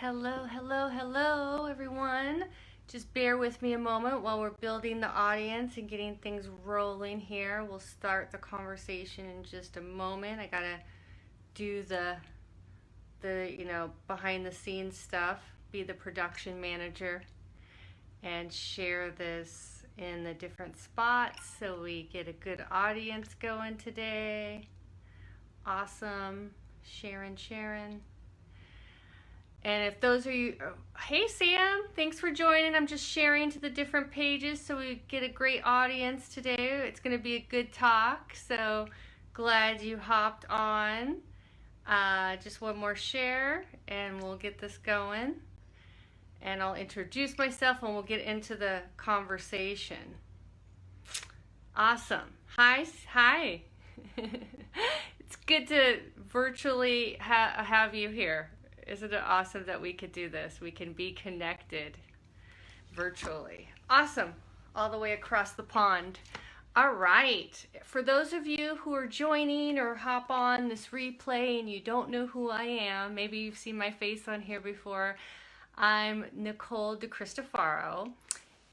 Hello, hello, hello, everyone. Just bear with me a moment while we're building the audience and getting things rolling here. We'll start the conversation in just a moment. I gotta do the behind the scenes stuff, be the production manager, and share this in the different spots so we get a good audience going today. Awesome. Sharon. And if those are you, hey Sam, thanks for joining. I'm just sharing to the different pages so we get a great audience today. It's going to be a good talk, so glad you hopped on. Just one more share and we'll get this going. And I'll introduce myself and we'll get into the conversation. Awesome. Hi. It's good to virtually have you here. Isn't it awesome that we could do this? We can be connected virtually. Awesome. All the way across the pond. All right. For those of you who are joining or hop on this replay and you don't know who I am, maybe you've seen my face on here before. I'm Nicole dicristofaro,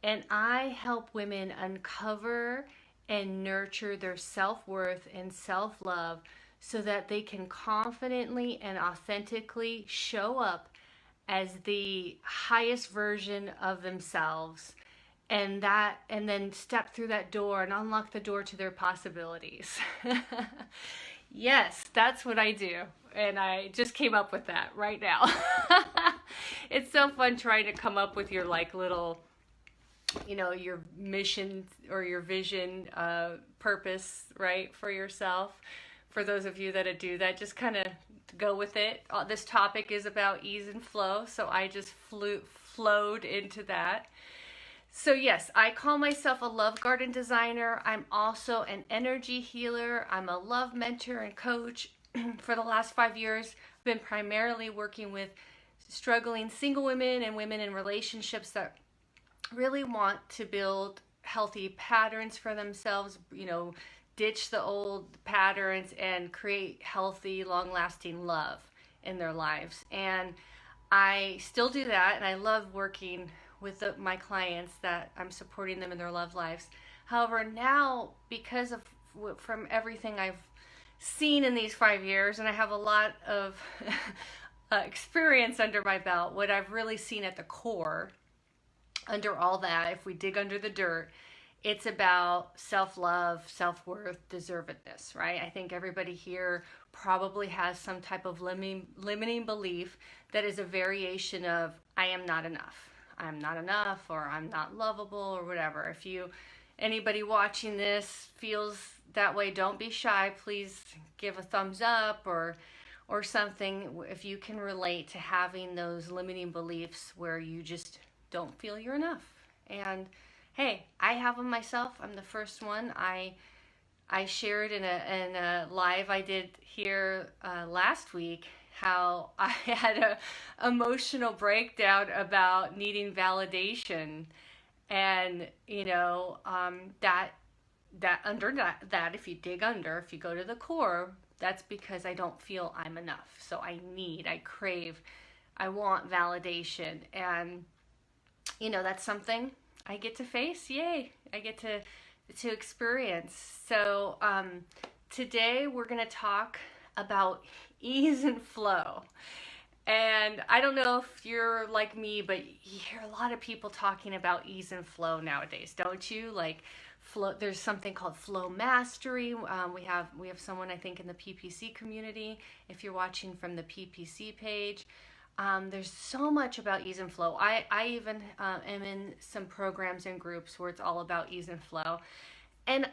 and I help women uncover and nurture their self-worth and self-love so that they can confidently and authentically show up as the highest version of themselves, and then step through that door and unlock the door to their possibilities. Yes, that's what I do, and I just came up with that right now. It's so fun trying to come up with your little your mission or your vision, purpose, right, for yourself. For those of you that do that, just kind of go with it. This topic is about ease and flow, so I just flowed into that. So yes, I call myself a love garden designer. I'm also an energy healer. I'm a love mentor and coach. For the last 5 years, I've been primarily working with struggling single women and women in relationships that really want to build healthy patterns for themselves, ditch the old patterns and create healthy, long-lasting love in their lives. And I still do that, and I love working with my clients that I'm supporting them in their love lives. However, now, because of from everything I've seen in these 5 years, and I have a lot of experience under my belt, what I've really seen at the core under all that, if we dig under the dirt, it's about self-love, self-worth, deservedness, right? I think everybody here probably has some type of limiting belief that is a variation of I am not enough. I'm not enough, or I'm not lovable, or whatever. If anybody watching this feels that way, don't be shy. Please give a thumbs up or something if you can relate to having those limiting beliefs where you just don't feel you're enough. And hey, I have them myself. I'm the first one. I shared in a live I did here last week how I had a emotional breakdown about needing validation, and that under that if you dig under, if you go to the core, that's because I don't feel I'm enough. So I crave, I want validation, and that's something I get to face. Yay, I get to experience. So today we're going to talk about ease and flow. And I don't know if you're like me, but you hear a lot of people talking about ease and flow nowadays, don't you? Like flow, there's something called flow mastery. We have someone, I think, in the PPC community. If you're watching from the PPC page, there's so much about ease and flow. I even am in some programs and groups where it's all about ease and flow. And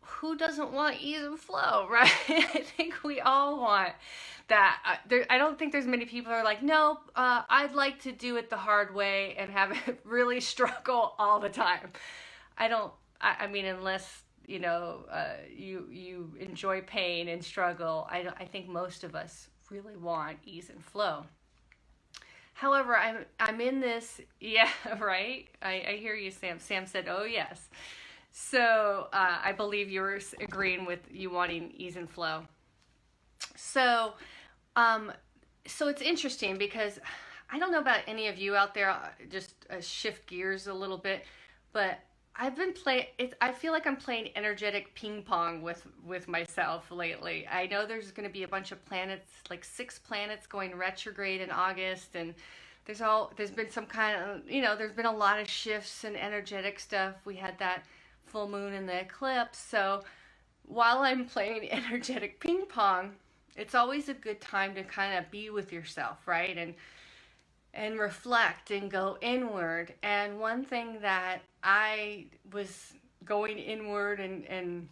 who doesn't want ease and flow, right? I think we all want that. I don't think there's many people who are like, no, I'd like to do it the hard way and have it really struggle all the time. I mean, unless, you enjoy pain and struggle, I think most of us really want ease and flow. However, I'm in this, yeah, right? I hear you, Sam. Sam said, oh, yes. So I believe you're agreeing with you wanting ease and flow. So it's interesting because I don't know about any of you out there, just shift gears a little bit, but I've been playing it. I feel like I'm playing energetic ping pong with myself lately. I know there's going to be a bunch of planets, like 6 planets going retrograde in August, and there's been some kind of, there's been a lot of shifts and energetic stuff. We had that full moon in the eclipse. So while I'm playing energetic ping pong, it's always a good time to kind of be with yourself, right? And reflect and go inward. And one thing that I was going inward and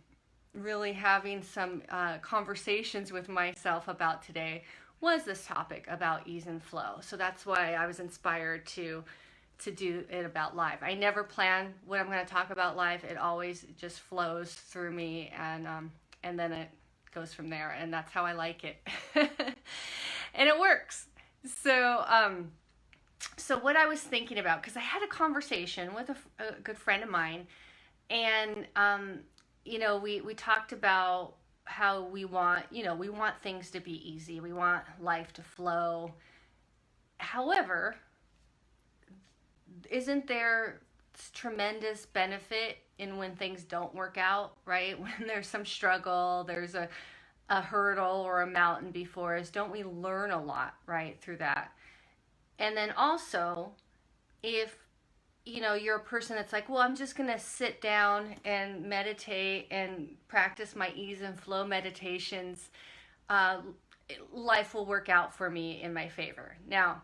really having some conversations with myself about today was this topic about ease and flow. So that's why I was inspired to do it about live. I never plan what I'm going to talk about live. It always just flows through me, and then it goes from there. And that's how I like it, and it works. So what I was thinking about, because I had a conversation with a good friend of mine, and we talked about how we want things to be easy. We want life to flow. However, isn't there tremendous benefit in when things don't work out, right? When there's some struggle, there's a hurdle or a mountain before us. Don't we learn a lot, right, through that? And then also, if you're a person that's like, well, I'm just going to sit down and meditate and practice my ease and flow meditations, life will work out for me in my favor. Now,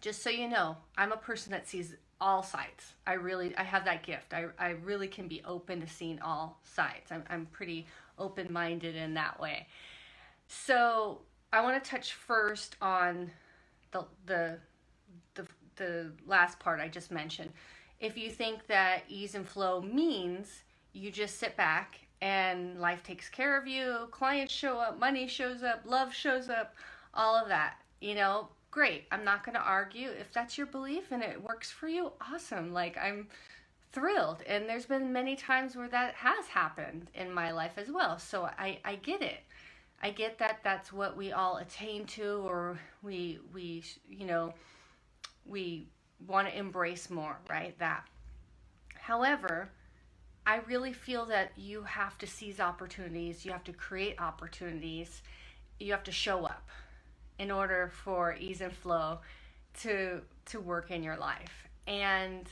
just so you know, I'm a person that sees all sides. I have that gift. I really can be open to seeing all sides. I'm pretty open-minded in that way. So I want to touch first on the last part I just mentioned. If you think that ease and flow means you just sit back and life takes care of you, clients show up, money shows up, love shows up, all of that, great. I'm not going to argue. If that's your belief and it works for you, awesome. Like, I'm thrilled. And there's been many times where that has happened in my life as well. So I get it. I get that that's what we all attain to, or we want to embrace more, right? That. However, I really feel that you have to seize opportunities. You have to create opportunities. You have to show up in order for ease and flow to work in your life. And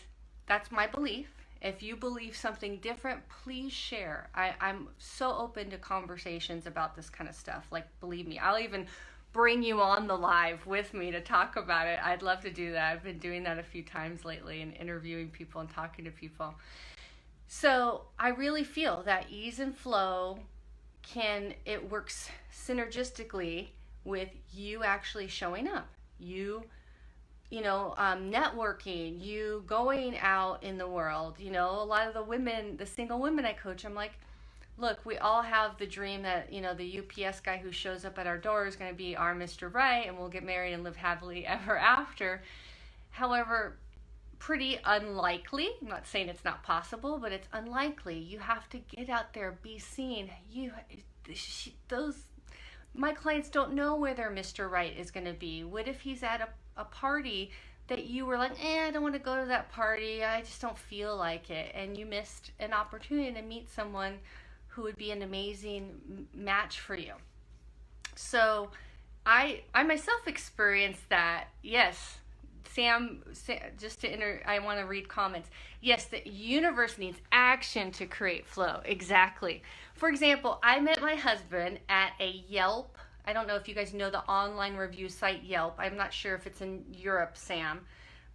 that's my belief. If you believe something different, please share. I'm so open to conversations about this kind of stuff. Like, believe me, I'll even bring you on the live with me to talk about it. I'd love to do that. I've been doing that a few times lately and interviewing people and talking to people. So I really feel that ease and flow it works synergistically with you actually showing up. Networking, you going out in the world. A lot of the single women I coach, I'm like, look, we all have the dream that, the UPS guy who shows up at our door is going to be our Mr. Right, and we'll get married and live happily ever after. However, pretty unlikely. I'm not saying it's not possible, but it's unlikely. You have to get out there, be seen. My clients don't know where their Mr. Right is going to be. What if he's at a party that you were like, I don't want to go to that party. I just don't feel like it. And you missed an opportunity to meet someone who would be an amazing match for you. So I myself experienced that. Yes, Sam, I want to read comments. Yes, the universe needs action to create flow. Exactly. For example, I met my husband at a Yelp. I don't know if you guys know the online review site Yelp. I'm not sure if it's in Europe, Sam.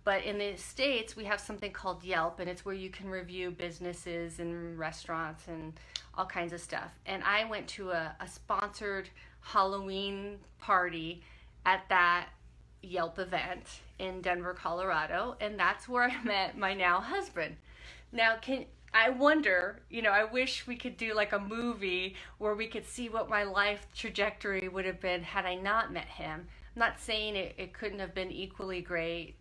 But in the States, we have something called Yelp, and it's where you can review businesses and restaurants and all kinds of stuff. And I went to a sponsored Halloween party at that Yelp event in Denver, Colorado, and that's where I met my now husband. Now, I wonder, I wish we could do like a movie where we could see what my life trajectory would have been had I not met him. I'm not saying it couldn't have been equally great,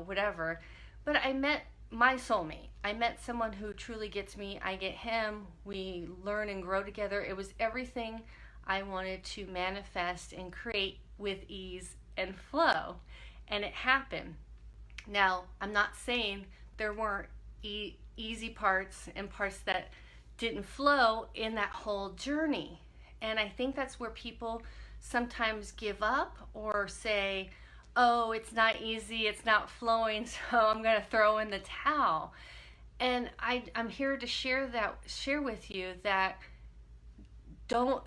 whatever, but I met my soulmate. I met someone who truly gets me. I get him. We learn and grow together. It was everything I wanted to manifest and create with ease and flow. and it happened. Now, I'm not saying there weren't easy parts and parts that didn't flow in that whole journey. And I think that's where people sometimes give up or say, oh, it's not easy, it's not flowing, so I'm going to throw in the towel. And I'm here to share with you that don't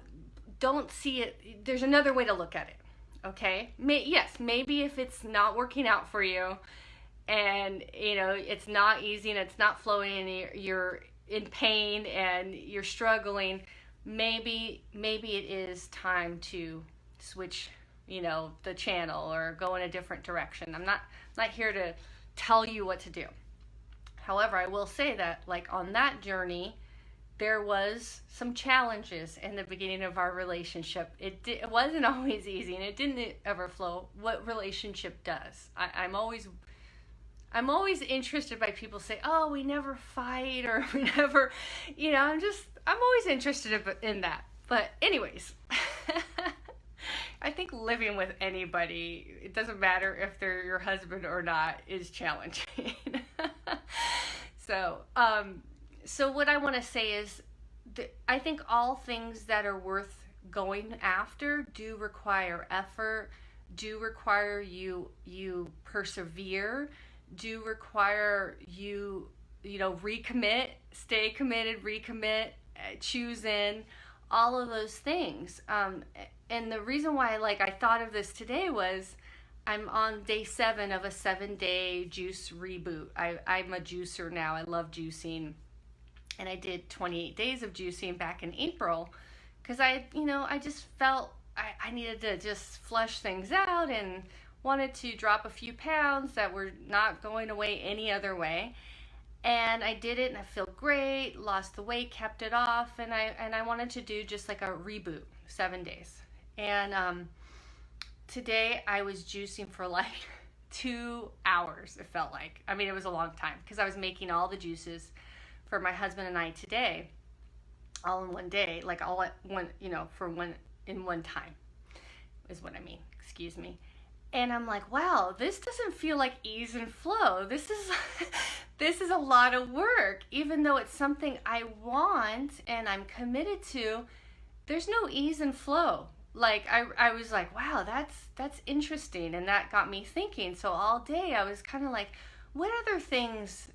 see it. There's another way to look at it. Okay? Yes, maybe if it's not working out for you, and it's not easy and it's not flowing, and you're in pain and you're struggling, maybe it is time to switch the channel or go in a different direction. I'm not here to tell you what to do. However, I will say that, like, on that journey, there was some challenges in the beginning of our relationship. It wasn't always easy, and it didn't ever flow. What relationship does? I'm always interested by people say, oh, we never fight, or we never, I'm always interested in that. But anyways, I think living with anybody, it doesn't matter if they're your husband or not, is challenging. So what I want to say is I think all things that are worth going after do require effort, do require you persevere, do require you recommit, stay committed, recommit, choose in, all of those things. And the reason why I thought of this today was I'm on day 7 of a 7-day juice reboot. I'm a juicer now. I love juicing. And I did 28 days of juicing back in April because I just felt I needed to just flush things out and wanted to drop a few pounds that were not going away any other way. And I did it, and I feel great, lost the weight, kept it off, and I wanted to do just like a reboot, 7 days. And today I was juicing for like 2 hours, it felt like. I mean, it was a long time because I was making all the juices for my husband and I today, all in one day, like all at one, in one time, is what I mean, excuse me. And I'm like, wow, this doesn't feel like ease and flow. This is a lot of work. Even though it's something I want and I'm committed to, there's no ease and flow. Like I was like, wow, that's interesting, and that got me thinking. So all day I was kind of like, what other things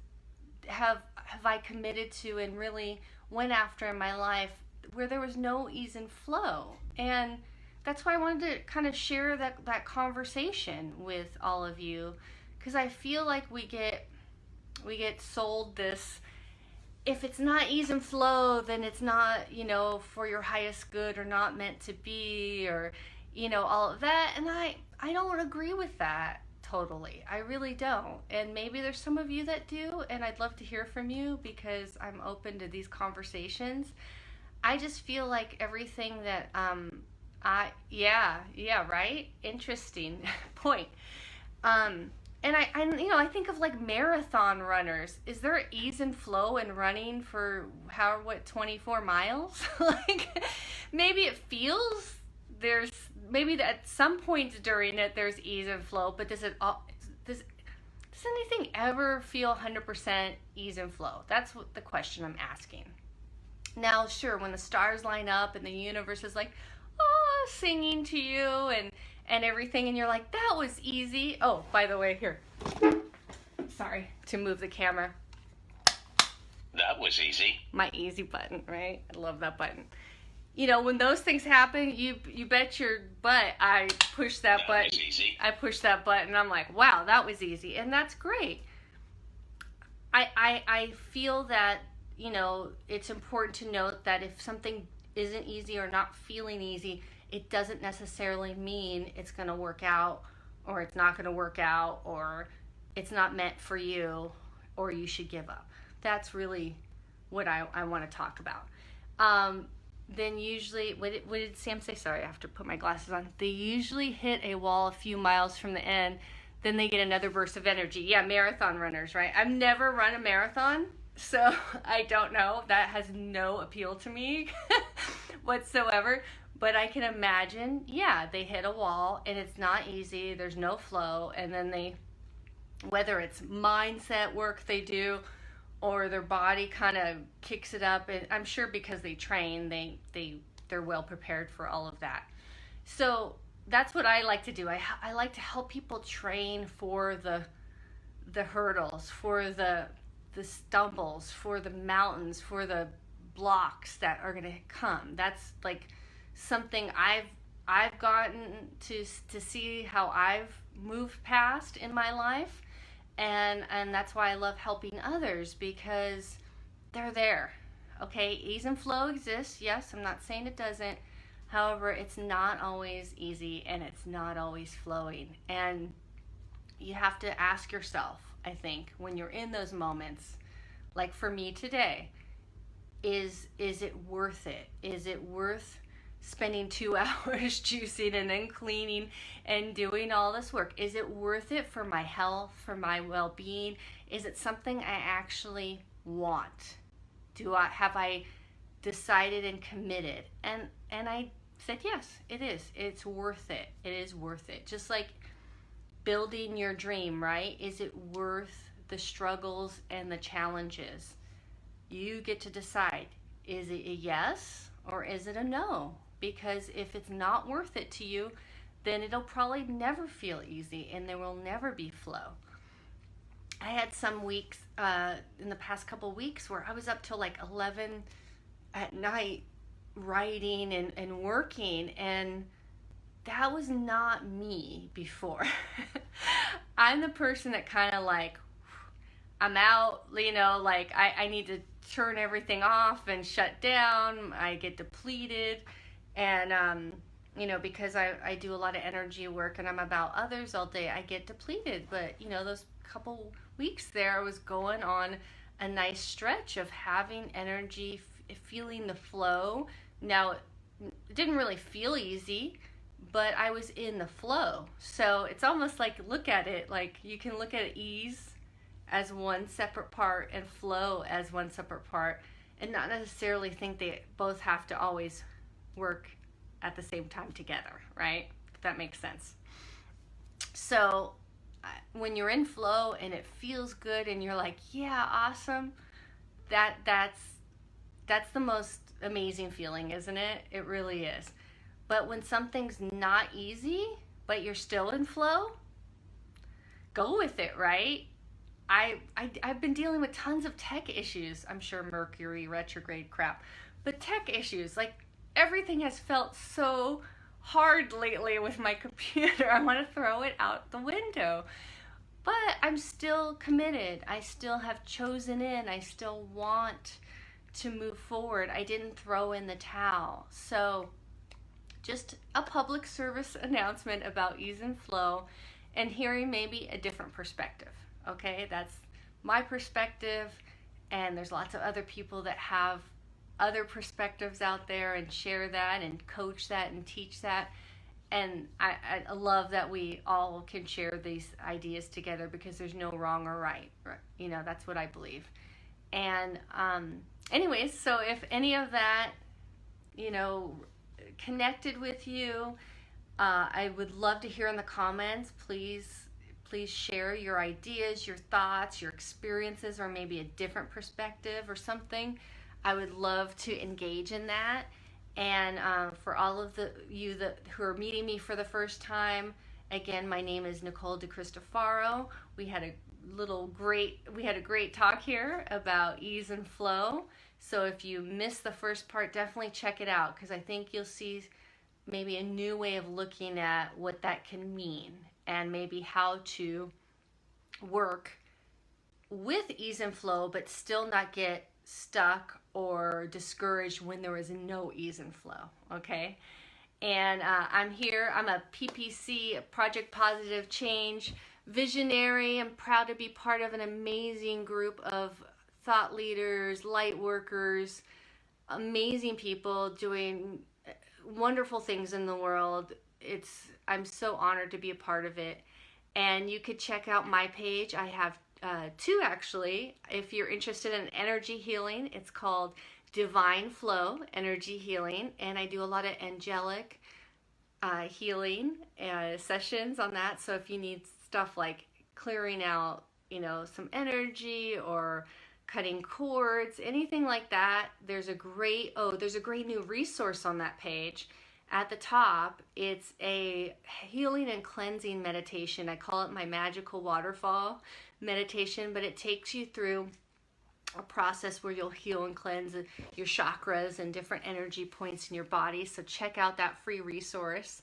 have I committed to and really went after in my life where there was no ease and flow? And that's why I wanted to kind of share that conversation with all of you, because I feel like we get sold this, if it's not ease and flow, then it's not, for your highest good, or not meant to be, or, all of that. And I don't agree with that totally. I really don't. And maybe there's some of you that do, and I'd love to hear from you because I'm open to these conversations. I just feel like everything that, right? Interesting point. And I think of like marathon runners. Is there ease and flow in running for 24 miles? Like, maybe it feels maybe at some points during it there's ease and flow, but does anything ever feel 100% ease and flow? That's what the question I'm asking. Now, sure, when the stars line up and the universe is like, oh, singing to you and everything, and you're like, that was easy. Oh, by the way, here. Sorry to move the camera. That was easy. My easy button, right? I love that button. When those things happen, you bet your butt I push that button. Was easy. I push that button, and I'm like, wow, that was easy. And that's great. I feel that, it's important to note that if something isn't easy or not feeling easy, it doesn't necessarily mean it's going to work out, or it's not going to work out, or it's not meant for you, or you should give up. That's really what I want to talk about. Then usually, what did Sam say? Sorry, I have to put my glasses on. They usually hit a wall a few miles from the end, then they get another burst of energy. Yeah, marathon runners, right? I've never run a marathon, so I don't know. That has no appeal to me whatsoever. But I can imagine, yeah, they hit a wall and it's not easy. There's no flow. And then whether it's mindset work they do or their body kind of kicks it up. And I'm sure because they train, they're well prepared for all of that. So that's what I like to do. I like to help people train for the hurdles, for the stumbles, for the mountains, for the blocks that are going to come. That's like something I've gotten to see how I've moved past in my life, and that's why I love helping others, because they're there. Okay, ease and flow exists. Yes, I'm not saying it doesn't. However, it's not always easy and it's not always flowing. And you have to ask yourself, I think, when you're in those moments, like for me today, is it worth it? Is it worth spending 2 hours juicing and then cleaning and doing all this work? Is it worth it for my health, for my well-being? Is it something I actually want? Have I decided and committed? And I said yes, it is. It's worth it. It is worth it. Just like building your dream, right? Is it worth the struggles and the challenges? You get to decide. Is it a yes or is it a no? Because if it's not worth it to you, then it'll probably never feel easy and there will never be flow. I had some weeks in the past couple weeks where I was up till like 11 at night writing and working, and that was not me before. I'm the person that kind of like, I'm out, like I need to turn everything off and shut down. I get depleted. And, because I do a lot of energy work and I'm about others all day, I get depleted. But, those couple weeks there, I was going on a nice stretch of having energy, feeling the flow. Now, it didn't really feel easy, but I was in the flow. So it's almost like, look at it, like you can look at ease as one separate part and flow as one separate part, and not necessarily think they both have to always work at the same time together, right? If that makes sense. So when you're in flow and it feels good and you're like, yeah, awesome, that's the most amazing feeling, isn't it? It really is. But when something's not easy, but you're still in flow, go with it, right? I've been dealing with tons of tech issues. I'm sure Mercury retrograde crap, but tech issues, like everything has felt so hard lately with my computer. I want to throw it out the window, but I'm still committed. I still have chosen in. I still want to move forward. I didn't throw in the towel. So just a public service announcement about ease and flow and hearing maybe a different perspective. Okay, that's my perspective, and there's lots of other people that have other perspectives out there and share that and coach that and teach that. And I love that we all can share these ideas together, because there's no wrong or right. That's what I believe. And anyways, so if any of that, connected with you, I would love to hear in the comments. Please share your ideas, your thoughts, your experiences, or maybe a different perspective or something. I would love to engage in that. And for all of you who are meeting me for the first time, again, my name is Nicole dicristofaro. We had a great talk here about ease and flow. So if you missed the first part, definitely check it out, because I think you'll see maybe a new way of looking at what that can mean, and maybe how to work with ease and flow, but still not get stuck or discouraged when there is no ease and flow, okay? And I'm here. I'm a PPC, a Project Positive Change visionary. I'm proud to be part of an amazing group of thought leaders, light workers, amazing people doing wonderful things in the world. I'm so honored to be a part of it. And you could check out my page. I have two, actually. If you're interested in energy healing, it's called divine flow, energy healing, and I do a lot of angelic healing sessions on that. So if you need stuff like clearing out, some energy or cutting cords, anything like that, there's a great new resource on that page. At the top, it's a healing and cleansing meditation. I call it my magical waterfall meditation, but it takes you through a process where you'll heal and cleanse your chakras and different energy points in your body. So check out that free resource.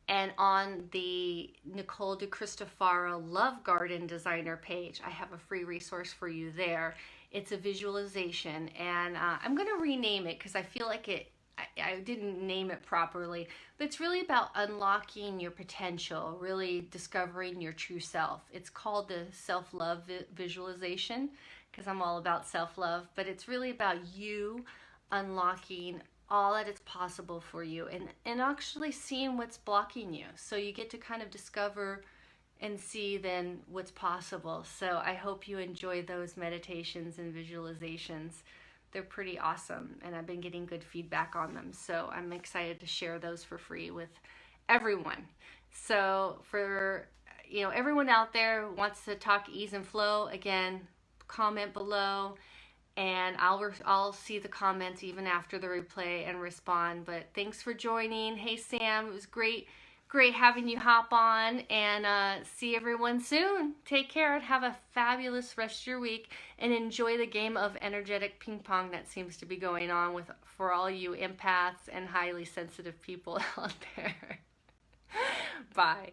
And on the Nicole dicristofaro Love Garden Designer page, I have a free resource for you there. It's a visualization, and I'm going to rename it because I feel like I didn't name it properly, but it's really about unlocking your potential, really discovering your true self. It's called the self-love visualization because I'm all about self-love, but it's really about you unlocking all that is possible for you and actually seeing what's blocking you. So you get to kind of discover and see then what's possible. So I hope you enjoy those meditations and visualizations. They're pretty awesome, and I've been getting good feedback on them. So I'm excited to share those for free with everyone. So for everyone out there who wants to talk ease and flow, again, comment below, and I'll see the comments even after the replay and respond. But thanks for joining. Hey Sam, it was great having you hop on, and see everyone soon. Take care and have a fabulous rest of your week, and enjoy the game of energetic ping pong that seems to be going on for all you empaths and highly sensitive people out there. Bye.